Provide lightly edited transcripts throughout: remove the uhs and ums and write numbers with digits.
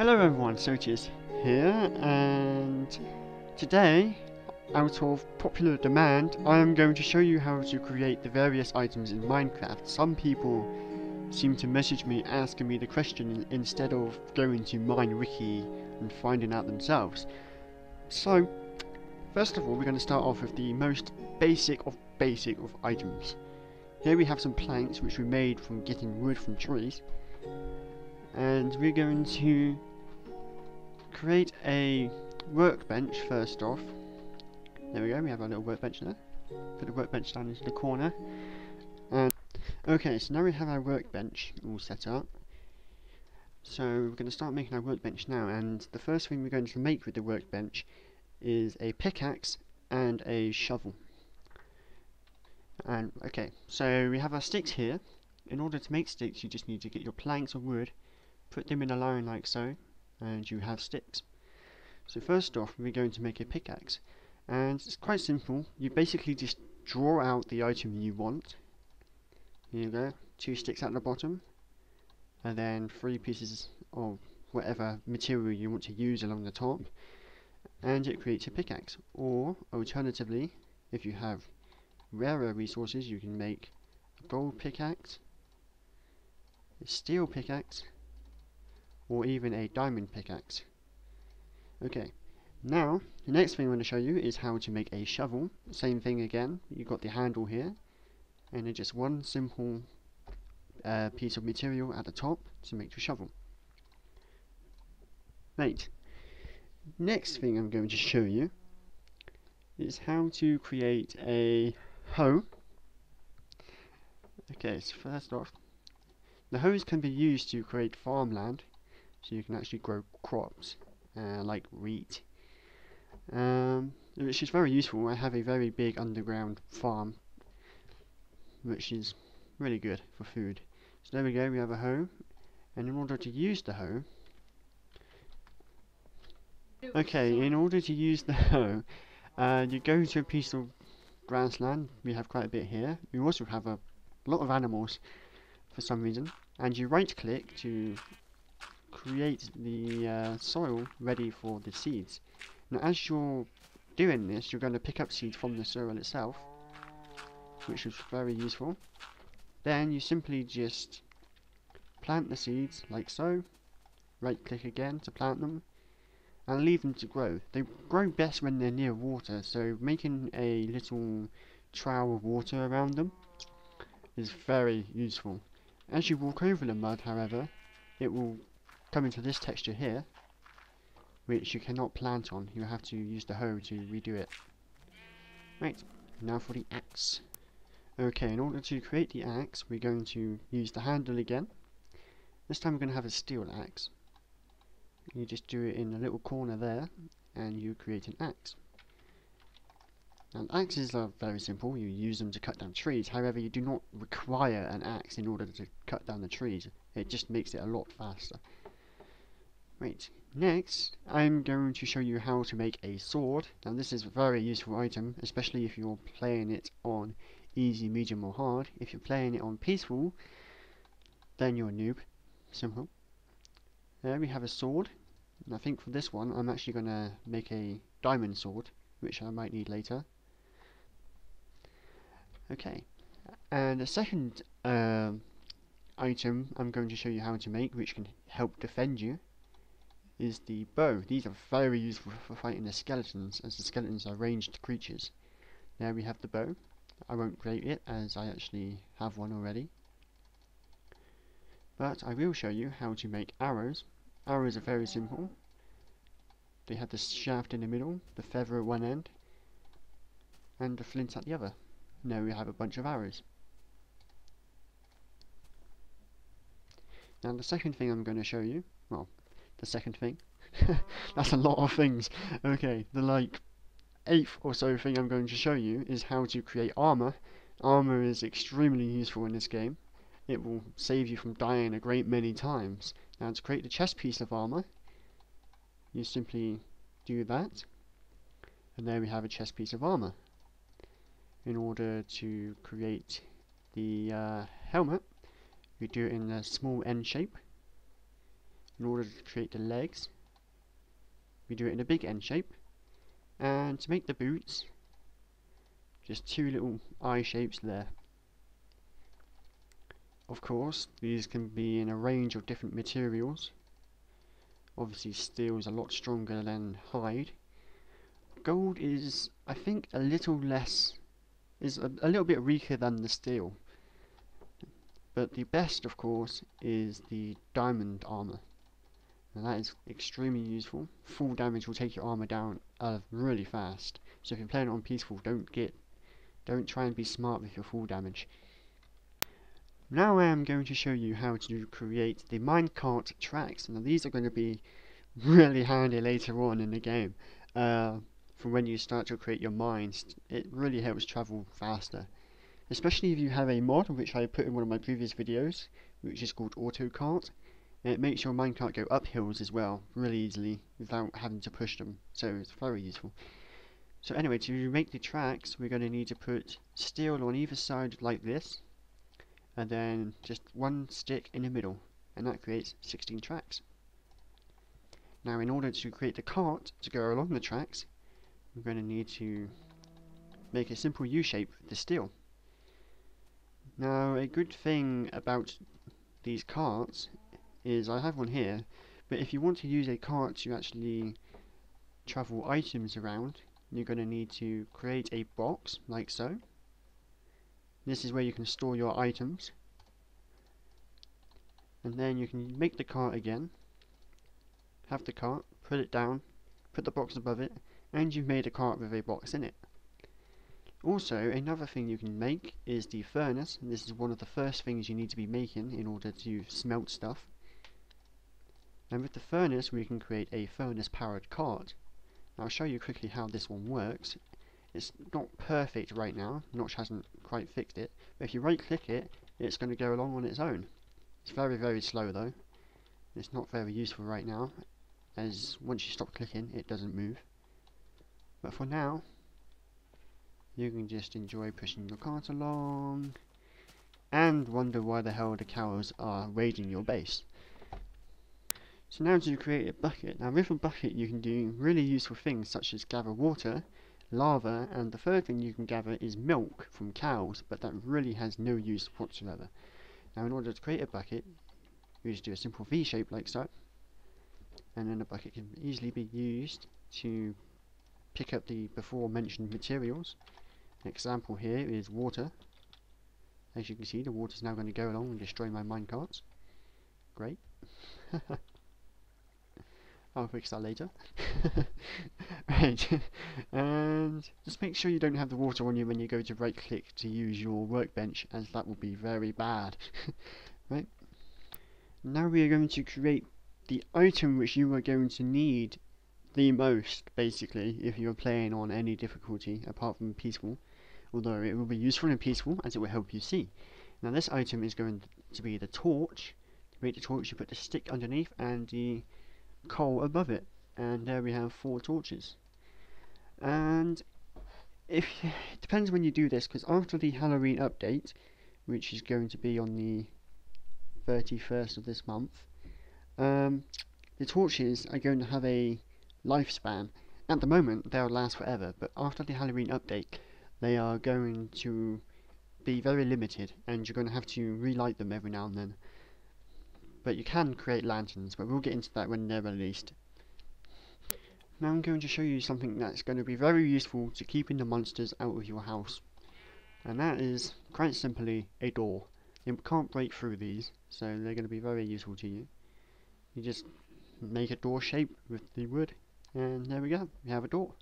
Hello everyone, Sotius here, and today, out of popular demand, I am going to show you how to create the various items in Minecraft. Some people seem to message me asking me the question instead of going to MineWiki and finding out themselves. So, first of all, we're going to start off with the most basic of items. Here we have some planks which we made from getting wood from trees, and we're going to create a workbench first off. There we go, we have our little workbench there. Put the workbench down into the corner. And okay, so now we have our workbench all set up. So we're going to start making our workbench now, and the first thing we're going to make with the workbench is a pickaxe and a shovel. And okay, so we have our sticks here. In order to make sticks, you just need to get your planks of wood, put them in a line like so, and you have sticks. So first off, we're going to make a pickaxe, and it's quite simple. You basically just draw out the item you want. Here you go, 2 sticks at the bottom, and then 3 pieces of whatever material you want to use along the top, and it creates a pickaxe. Or alternatively, if you have rarer resources, you can make a gold pickaxe, a steel pickaxe, or even a diamond pickaxe. Okay, now the next thing I'm going to show you is how to make a shovel. Same thing again, you've got the handle here, and then just one simple piece of material at the top to make your shovel. Right, next thing I'm going to show you is how to create a hoe. Okay, so first off, the hoes can be used to create farmland, so you can actually grow crops like wheat, which is very useful. I have a very big underground farm, which is really good for food. So there we go, we have a hoe, and in order to use the hoe, you go to a piece of grassland. We have quite a bit here. We also have a lot of animals for some reason, and you right click to create the soil ready for the seeds. Now as you're doing this, you're going to pick up seeds from the soil itself, which is very useful. Then you simply just plant the seeds like so, right click again to plant them, and leave them to grow. They grow best when they're near water, so making a little trail of water around them is very useful. As you walk over the mud, however, it will come into this texture here, which you cannot plant on. You have to use the hoe to redo it. Right, now for the axe. Okay, in order to create the axe, we're going to use the handle again. This time we're going to have a steel axe. You just do it in a little corner there, and you create an axe. Now axes are very simple. You use them to cut down trees. However, you do not require an axe in order to cut down the trees. It just makes it a lot faster. Right, next I'm going to show you how to make a sword. Now this is a very useful item, especially if you're playing it on easy, medium or hard. If you're playing it on peaceful, then you're a noob. Simple. There we have a sword, and I think for this one I'm actually going to make a diamond sword, which I might need later. Okay, and the second item I'm going to show you how to make, which can help defend you, is the bow. These are very useful for fighting the skeletons, as the skeletons are ranged creatures. There we have the bow. I won't create it as I actually have one already, but I will show you how to make arrows. Arrows are very simple. They have the shaft in the middle, the feather at one end, and the flint at the other. Now we have a bunch of arrows. Now the second thing I'm going to show you, well, the second thing, that's a lot of things. Okay, the like 8th or so thing I'm going to show you is how to create armor. Armor is extremely useful in this game. It will save you from dying a great many times. Now to create the chest piece of armor, you simply do that, and there we have a chest piece of armor. In order to create the helmet, we do it in a small N shape, in order to create the legs, we do it in a big N shape, and to make the boots, just two little eye shapes there. Of course, these can be in a range of different materials. Obviously steel is a lot stronger than hide. Gold is, I think, a little less, is a little bit weaker than the steel. But the best, of course, is the diamond armor. And that is extremely useful. Full damage will take your armor down really fast. So if you're playing it on peaceful, don't try and be smart with your full damage. Now I am going to show you how to create the minecart tracks. Now these are going to be really handy later on in the game. For when you start to create your mines, it really helps travel faster. Especially if you have a mod, which I put in one of my previous videos, which is called AutoCart. It makes your minecart go up hills as well, really easily, without having to push them, so it's very useful. So anyway, to make the tracks, we're going to need to put steel on either side like this, and then just one stick in the middle, and that creates 16 tracks. Now in order to create the cart to go along the tracks, we're going to need to make a simple U shape with the steel. Now a good thing about these carts is I have one here, but if you want to use a cart to actually travel items around, you're going to need to create a box like so. This is where you can store your items, and then you can make the cart again, have the cart, put it down, put the box above it, and you've made a cart with a box in it. Also, another thing you can make is the furnace, and this is one of the first things you need to be making in order to smelt stuff. And with the furnace we can create a furnace powered cart. Now I'll show you quickly how this one works. It's not perfect right now, Notch hasn't quite fixed it, but if you right click it, it's going to go along on its own. It's very slow though. It's not very useful right now, as once you stop clicking it doesn't move. But for now, you can just enjoy pushing your cart along and wonder why the hell the cows are raiding your base. So now to create a bucket. Now with a bucket you can do really useful things such as gather water, lava, and the third thing you can gather is milk from cows, but that really has no use whatsoever. Now in order to create a bucket, you just do a simple V shape like so, and then the bucket can easily be used to pick up the before mentioned materials. An example here is water. As you can see, the water is now going to go along and destroy my minecarts. Great. I'll fix that later. Right, and just make sure you don't have the water on you when you go to right click to use your workbench, as that will be very bad. Right, now we are going to create the item which you are going to need the most, basically, if you're playing on any difficulty apart from peaceful, although it will be useful in peaceful as it will help you see. Now this item is going to be the torch. To make the torch you put the stick underneath and the coal above it, and there we have 4 torches. And it depends when you do this, because after the Halloween update, which is going to be on the 31st of this month, the torches are going to have a lifespan. At the moment they'll last forever, but after the Halloween update they are going to be very limited, and you're going to have to relight them every now and then. But you can create lanterns, but we'll get into that when they're released. Now I'm going to show you something that's going to be very useful to keeping the monsters out of your house, and that is quite simply a door. You can't break through these, so they're going to be very useful to you. You just make a door shape with the wood, and there we go, we have a door.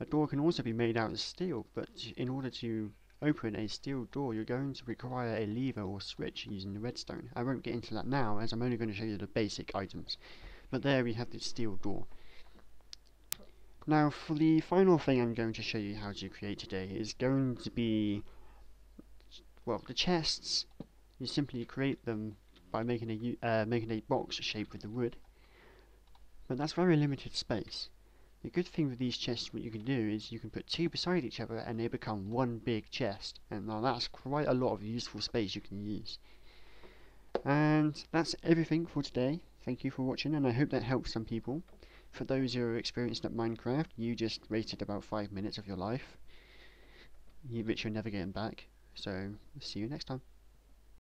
A door can also be made out of steel, but in order to open a steel door you're going to require a lever or switch using the redstone. I won't get into that now, as I'm only going to show you the basic items. But there we have the steel door. Now for the final thing I'm going to show you how to create today is going to be, well, the chests. You simply create them by making a box shape with the wood, but that's very limited space. The good thing with these chests, what you can do is you can put 2 beside each other and they become one big chest, and now that's quite a lot of useful space you can use. And that's everything for today. thank you for watching, and I hope that helps some people. For those who are experienced at Minecraft, you just wasted about 5 minutes of your life, which you're never getting back. So, see you next time.